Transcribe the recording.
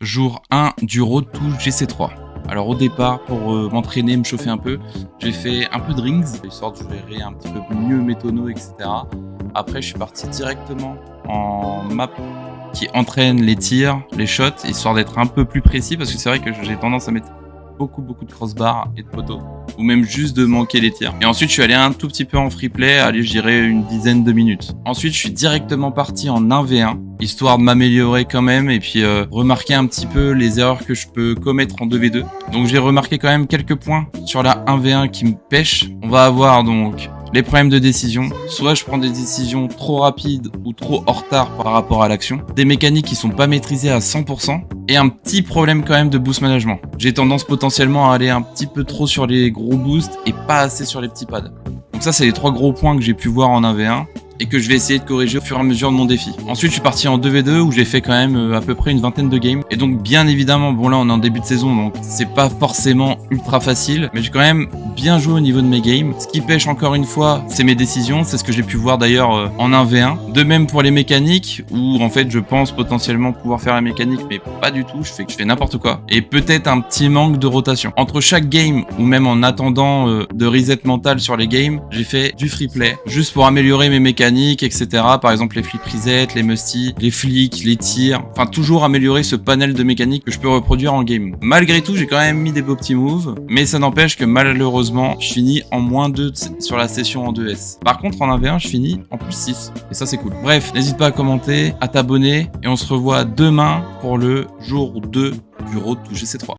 Jour 1 du Road to GC3. Alors au départ, pour m'entraîner, me chauffer un peu, j'ai fait un peu de rings, histoire de gérer un petit peu mieux mes tonneaux, etc. Après, je suis parti directement en map qui entraîne les tirs, les shots, histoire d'être un peu plus précis, parce que c'est vrai que j'ai tendance à mettre beaucoup de crossbars et de poteaux, ou même juste de manquer les tirs. Et ensuite, je suis allé un tout petit peu en free play, allez, je dirais une dizaine de minutes. Ensuite, je suis directement parti en 1v1, histoire de m'améliorer quand même, et puis remarquer un petit peu les erreurs que je peux commettre en 2v2. Donc j'ai remarqué quand même quelques points sur la 1v1 qui me pêchent. On va avoir donc les problèmes de décision, soit je prends des décisions trop rapides ou trop en retard par rapport à l'action, des mécaniques qui sont pas maîtrisées à 100%, et un petit problème quand même de boost management. J'ai tendance potentiellement à aller un petit peu trop sur les gros boosts et pas assez sur les petits pads. Donc ça, c'est les 3 gros points que j'ai pu voir en 1v1 et que je vais essayer de corriger au fur et à mesure de mon défi. Ensuite, je suis parti en 2v2 où j'ai fait quand même à peu près une vingtaine de games. Et donc, bien évidemment, bon là, on est en début de saison, donc c'est pas forcément ultra facile, mais j'ai quand même bien joué au niveau de mes games. Ce qui pêche encore une fois, c'est mes décisions. C'est ce que j'ai pu voir d'ailleurs en 1v1. De même pour les mécaniques, où en fait, je pense potentiellement pouvoir faire la mécanique, mais pas du tout. Je fais n'importe quoi. Et peut-être un petit manque de rotation. Entre chaque game, ou même en attendant de reset mental sur les games, j'ai fait du free play, juste pour améliorer mes mécaniques, etc. Par exemple les flip reset, les musty, les flicks, les tirs. Enfin, toujours améliorer ce panel de mécaniques que je peux reproduire en game. Malgré tout, j'ai quand même mis des beaux petits moves, mais ça n'empêche que malheureusement, je finis en moins 2 sur la session en 2S. Par contre, en 1v1, je finis en plus 6. Et ça, c'est cool. Bref, n'hésite pas à commenter, à t'abonner, et on se revoit demain pour le jour 2 du Road to GC3.